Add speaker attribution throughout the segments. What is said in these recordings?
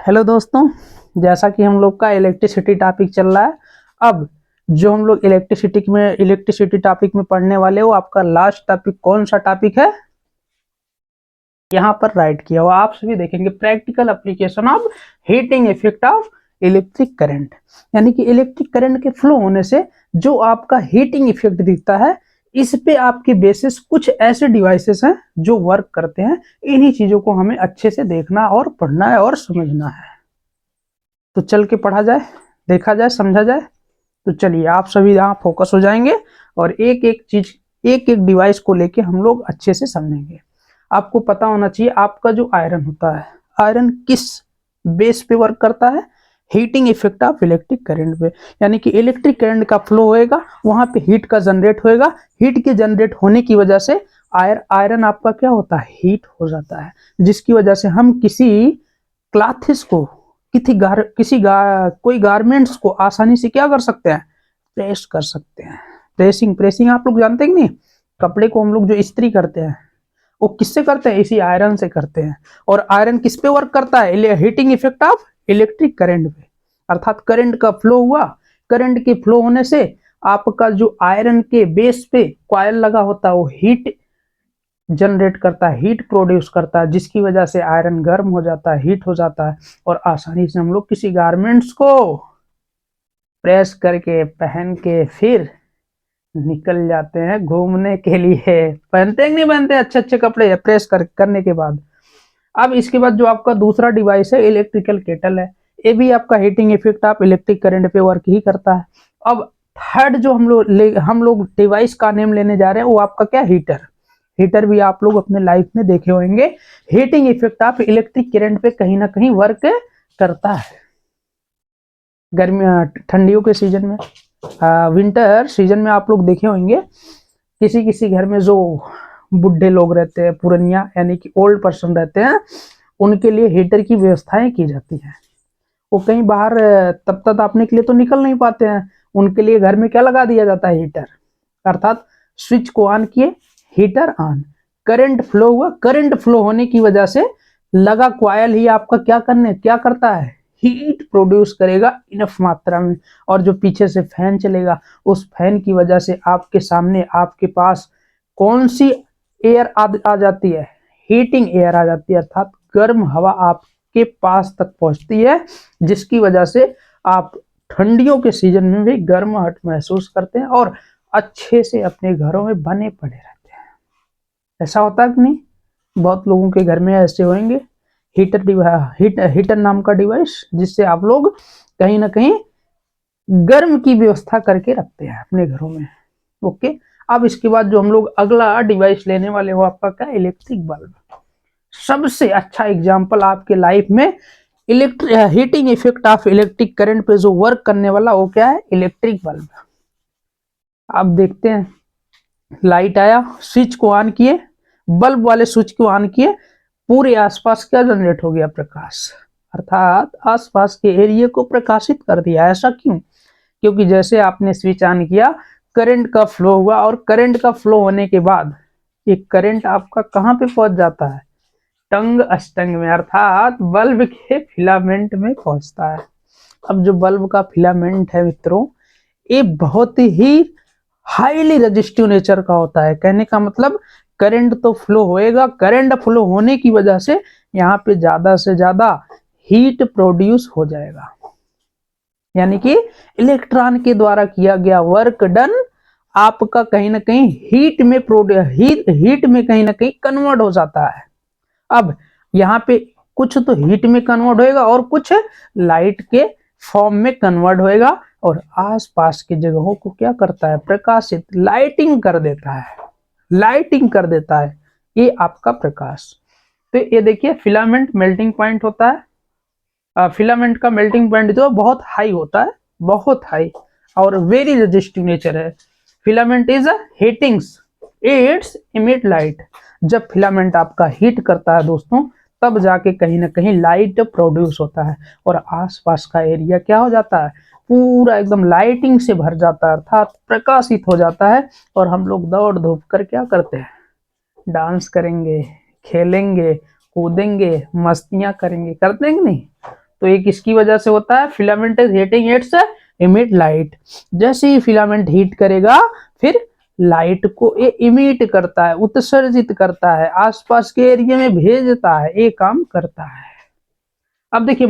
Speaker 1: Hello दोस्तों, जैसा कि हम लोग का इलेक्ट्रिसिटी टॉपिक चल रहा है। अब जो हम लोग इलेक्ट्रिसिटी टॉपिक में पढ़ने वाले वो आपका लास्ट टॉपिक कौन सा टॉपिक है, यहाँ पर राइट किया हुआ आप सभी देखेंगे, practical application of heating effect of electric current. यानी कि इलेक्ट्रिक करंट के फ्लो होने से जो आपका हीटिंग इफेक्ट दिखता है, इस पे आपके बेसिस कुछ ऐसे डिवाइसेस हैं जो वर्क करते हैं। इन्हीं चीजों को हमें अच्छे से देखना और पढ़ना है और समझना है। तो चल के पढ़ा जाए, देखा जाए, समझा जाए। तो चलिए आप सभी यहाँ फोकस हो जाएंगे और एक एक चीज, एक एक डिवाइस को लेके हम लोग अच्छे से समझेंगे। आपको पता होना चाहिए आपका जो आयरन होता है, आयरन किस बेस पे वर्क करता है, heating effect of electric current पे। यानी कि इलेक्ट्रिक करंट का फ्लो होएगा, वहां पे हीट का जनरेट होएगा, हीट के जनरेट होने की वजह से आयरन आपका क्या होता है, हीट हो जाता है, जिसकी वजह से हम किसी क्लॉथ्स को, कोई गारमेंट्स को आसानी से क्या कर सकते हैं, प्रेस कर सकते हैं। प्रेसिंग प्रेसिंग आप लोग जानते हैं कि नहीं, कपड़े को हम लोग जो इस्त्री करते हैं वो किससे करते हैं, इसी आयरन से करते हैं। और आयरन किस पे वर्क करता है, heating effect of electric current पे। अर्थात करंट का फ्लो हुआ, करंट के फ्लो होने से आपका जो आयरन के बेस पे कॉइल लगा होता है वो हीट जनरेट करता है, हीट प्रोड्यूस करता है, जिसकी वजह से आयरन गर्म हो जाता है, हीट हो जाता है, और आसानी से हम लोग किसी गारमेंट्स को प्रेस करके पहन के फिर निकल जाते हैं घूमने के लिए। पहनते हैं कि नहीं पहनते अच्छे अच्छे कपड़े प्रेस करने के बाद। अब इसके बाद जो आपका दूसरा डिवाइस है, इलेक्ट्रिकल केटल है। ये भी आपका heating effect of electric current पे वर्क ही करता है। अब थर्ड जो हम लोग डिवाइस का नेम लेने जा रहे हैं वो आपका क्या, हीटर। हीटर भी आप लोग अपने लाइफ में देखे होंगे, heating effect of electric current पे कहीं ना कहीं वर्क करता है। गर्मी ठंडियों के सीजन में, विंटर सीजन में आप लोग देखे होंगे किसी किसी घर में जो बुढ़े लोग रहते हैं, पुरनिया यानी कि ओल्ड पर्सन रहते हैं, उनके लिए हीटर की व्यवस्थाएं की जाती हैं। वो कहीं बाहर तब तक आपने के लिए तो निकल नहीं पाते हैं, उनके लिए घर में क्या लगा दिया जाता है, हीटर। अर्थात स्विच को ऑन किए, हीटर ऑन, करंट फ्लो हुआ, करंट फ्लो होने की वजह से लगा कॉइल ही आपका क्या करता है, हीट प्रोड्यूस करेगा इनफ मात्रा में। और जो पीछे से फैन चलेगा, उस फैन की वजह से आपके सामने आपके पास कौन सी एयर आ जाती है, हीटिंग एयर आ जाती है। अर्थात गर्म हवा आपके पास तक पहुंचती है, जिसकी वजह से आप ठंडियों के सीजन में भी गर्माहट महसूस करते हैं और अच्छे से अपने घरों में बने पड़े रहते हैं। ऐसा होता है कि नहीं, बहुत लोगों के घर में ऐसे होंगे। हीटर नाम का डिवाइस, जिससे आप लोग कहीं ना कहीं गर्म की व्यवस्था करके रखते हैं अपने घरों में। ओके, अब इसके बाद जो हम लोग अगला डिवाइस लेने वाले हो आपका क्या, इलेक्ट्रिक बल्ब। सबसे अच्छा एग्जांपल आपके लाइफ में heating effect of electric current पे जो वर्क करने वाला वो क्या है, इलेक्ट्रिक बल्ब। आप देखते हैं, लाइट आया, स्विच को ऑन किए, बल्ब वाले स्विच को ऑन किए, पूरे आसपास क्या जनरेट हो गया, प्रकाश। अर्थात आसपास के एरिया को प्रकाशित कर दिया। ऐसा क्यों, क्योंकि जैसे आपने स्विच ऑन किया, करंट का फ्लो हुआ, और करंट का फ्लो होने के बाद ये करंट आपका कहाँ पे पहुंच जाता है, टंग अष्टंग में, अर्थात बल्ब के फिलामेंट में पहुंचता है। अब जो बल्ब का फिलामेंट है मित्रों, ये बहुत ही हाईली रेजिस्टिव नेचर का होता है। कहने का मतलब करंट तो फ्लो होएगा, करंट फ्लो होने की वजह से यहाँ पे ज्यादा से ज्यादा हीट प्रोड्यूस हो जाएगा। यानी कि इलेक्ट्रॉन के द्वारा किया गया वर्क डन आपका कहीं ना कहीं हीट में कहीं ना कहीं कन्वर्ट हो जाता है। अब यहाँ पे कुछ तो हीट में कन्वर्ट होएगा और कुछ लाइट के फॉर्म में कन्वर्ट होएगा, और आसपास की जगहों को क्या करता है, प्रकाशित, लाइटिंग कर देता है, लाइटिंग कर देता है ये आपका प्रकाश। तो ये देखिए, फिलामेंट मेल्टिंग पॉइंट होता है। फिलामेंट का मेल्टिंग पॉइंट जो बहुत हाई होता है, बहुत हाई, और वेरी रेजिस्टिव नेचर है। Filament is heatings, it's emit light. जब फिलामेंट आपका हीट करता है दोस्तों, तब जाके कहीं ना कहीं लाइट प्रोड्यूस होता है, और आसपास का एरिया क्या हो जाता है, पूरा एकदम लाइटिंग से भर जाता है, अर्थात प्रकाशित हो जाता है। और हम लोग दौड़ धूप कर क्या करते हैं, डांस करेंगे, खेलेंगे, कूदेंगे, मस्तियां करेंगे, करते हैं कि नहीं। तो ये किसकी वजह से होता है? Filament is heating it's emit light. जैसे ही फिलामेंट हीट करेगा फिर लाइट को ये इमिट करता है, उत्सर्जित करता है, आसपास के एरिया में भेजता है, ये काम करता है। अब देखिए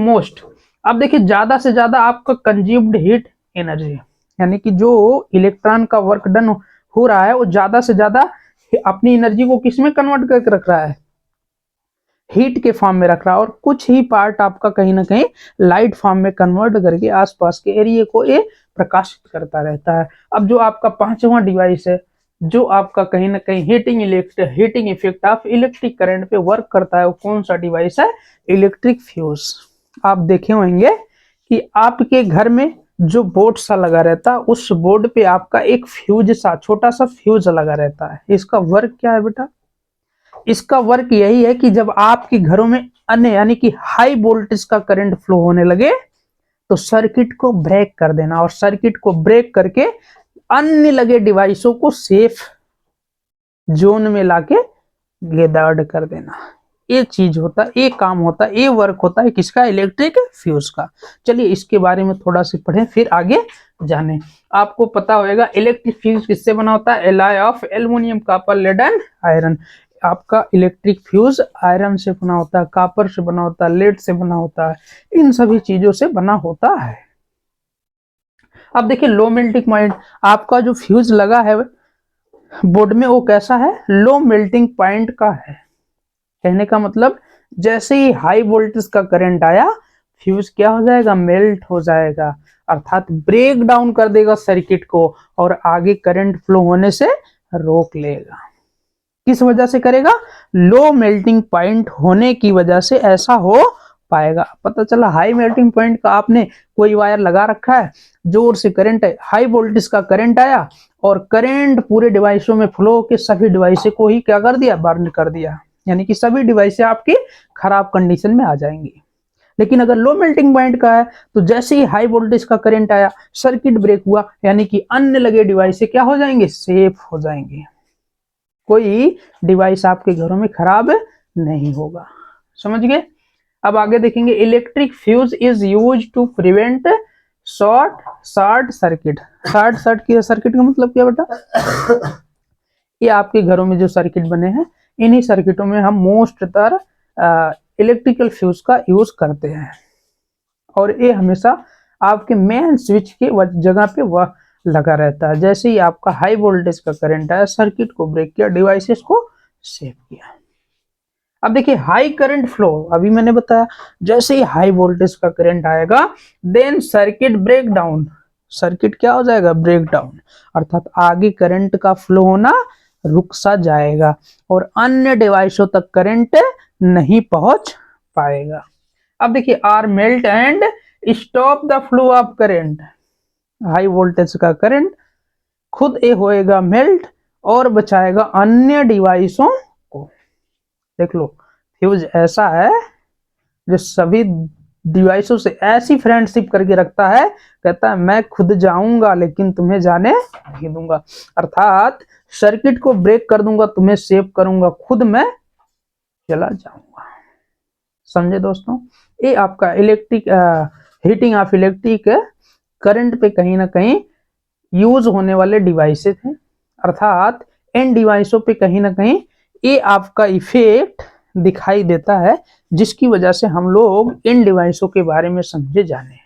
Speaker 1: अब देखिए ज्यादा से ज्यादा आपका कंज्यूम्ड हीट एनर्जी, यानी कि जो इलेक्ट्रॉन का वर्क डन हो रहा है वो ज्यादा से ज्यादा अपनी एनर्जी को किस में कन्वर्ट करके रख रहा है? हीट के फॉर्म में रख रहा है, और कुछ ही पार्ट आपका कहीं ना कहीं लाइट फॉर्म में कन्वर्ट करके आसपास के एरिया को ये प्रकाशित करता रहता है। अब जो आपका पांचवा डिवाइस है, जो आपका कहीं ना कहीं heating effect of electric current पे वर्क करता है, वो कौन सा डिवाइस है? Electric fuse. आप देखे होंगे कि आपके घर में जो बोर्ड सा लगा रहता है, उस बोर्ड पे आपका एक फ्यूज सा, छोटा सा फ्यूज लगा रहता है। इसका वर्क क्या है बेटा? इसका वर्क यही है कि जब आपके घरों में अन्य यानी कि हाई वोल्टेज का करंट फ्लो होने लगे तो सर्किट को ब्रेक कर देना, और सर्किट को ब्रेक करके अन्य लगे डिवाइसों को सेफ जोन में लाके गैदर्ड कर देना। ये चीज होता है, ये काम होता है, ये वर्क होता है किसका? इलेक्ट्रिक फ्यूज का। चलिए इसके बारे में थोड़ा सा पढ़ें फिर आगे जाने। आपको पता होगा इलेक्ट्रिक फ्यूज किससे बना होता है? Alloy of aluminium, copper, lead and iron. आपका इलेक्ट्रिक फ्यूज आयरन से बना होता है, कॉपर से बना होता है, लेड से बना होता है, इन सभी चीजों से बना होता है। अब देखिए लो मेल्टिंग पॉइंट, आपका जो फ्यूज लगा है बोर्ड में वो कैसा है? लो मेल्टिंग पॉइंट का है। कहने का मतलब जैसे ही हाई वोल्टेज का करंट आया फ्यूज क्या हो जाएगा? मेल्ट हो जाएगा, अर्थात ब्रेक डाउन कर देगा सर्किट को और आगे करंट फ्लो होने से रोक लेगा। किस वजह से करेगा? लो मेल्टिंग पॉइंट होने की वजह से ऐसा हो पाएगा। पता चला हाई मेल्टिंग पॉइंट का आपने कोई वायर लगा रखा है, जोर से करंट है, हाई वोल्टेज का करंट आया और करंट पूरे डिवाइसों में फ्लो के सभी डिवाइस को ही क्या कर दिया? बर्न कर दिया, यानी कि सभी डिवाइस आपकी खराब कंडीशन में आ जाएंगी। लेकिन अगर लो मेल्टिंग पॉइंट का है तो जैसे ही हाई वोल्टेज का करंट आया, सर्किट ब्रेक हुआ, यानी कि अन्य लगे डिवाइस क्या हो जाएंगे? सेफ हो जाएंगे, कोई डिवाइस आपके घरों में खराब नहीं होगा। समझ गए? अब आगे देखेंगे electric fuse is use to prevent short circuit. Circuit का मतलब क्या बेटा? ये आपके घरों में जो सर्किट बने हैं, इन्हीं सर्किटों में हम मोस्टतर इलेक्ट्रिकल फ्यूज का यूज करते हैं, और ये हमेशा आपके मेन स्विच के जगह पे वह लगा रहता है। जैसे ही आपका हाई वोल्टेज का करंट आया, सर्किट को ब्रेक किया, डिवाइसेस को सेव किया। अब देखिए हाई करंट फ्लो, अभी मैंने बताया जैसे ही हाई वोल्टेज का करंट आएगा then circuit break down, circuit क्या हो जाएगा? ब्रेक डाउन, अर्थात आगे करंट का फ्लो होना रुक सा जाएगा और अन्य डिवाइसों तक करंट नहीं पहुंच पाएगा। अब देखिए are melt and stop the flow of current. High voltage का करंट खुद ये होएगा मेल्ट और बचाएगा अन्य डिवाइसों को। देख लो फ्यूज ऐसा है जो सभी डिवाइसों से ऐसी फ्रेंडशिप करके रखता है, कहता है मैं खुद जाऊंगा लेकिन तुम्हें जाने नहीं दूंगा, अर्थात सर्किट को ब्रेक कर दूंगा, तुम्हें सेव करूंगा, खुद मैं चला जाऊंगा। समझे दोस्तों? ये आपका electric heating of electric current पे कहीं ना कहीं यूज होने वाले डिवाइसेस हैं, अर्थात इन डिवाइसों पे कहीं ना कहीं ये आपका इफेक्ट दिखाई देता है, जिसकी वजह से हम लोग इन डिवाइसों के बारे में समझे जाने।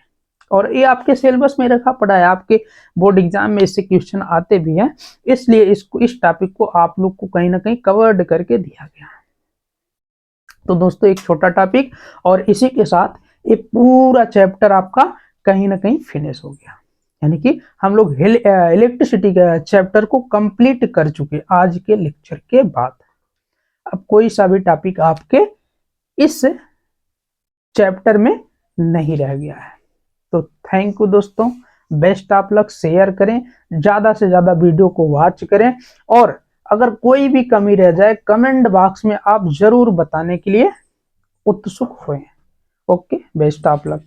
Speaker 1: और ये आपके सिलेबस में रखा पड़ा है, आपके बोर्ड एग्जाम में इससे क्वेश्चन आते भी हैं, इसलिए इस टॉपिक को आप लोग को कहीं ना कहीं कवर्ड करके दिया गया। तो दोस्तों एक छोटा टॉपिक और इसी के साथ ये पूरा चैप्टर आपका कहीं ना कहीं फिनिश हो गया, यानी कि हम लोग इलेक्ट्रिसिटी का चैप्टर को कंप्लीट कर चुके आज के लेक्चर के बाद। अब कोई सा भी टॉपिक आपके इस चैप्टर में नहीं रह गया है। तो थैंक यू दोस्तों, बेस्ट ऑफ लक। शेयर करें, ज्यादा से ज्यादा वीडियो को वॉच करें, और अगर कोई भी कमी रह जाए कमेंट बॉक्स में आप जरूर बताने के लिए उत्सुक हों। Okay, best of luck.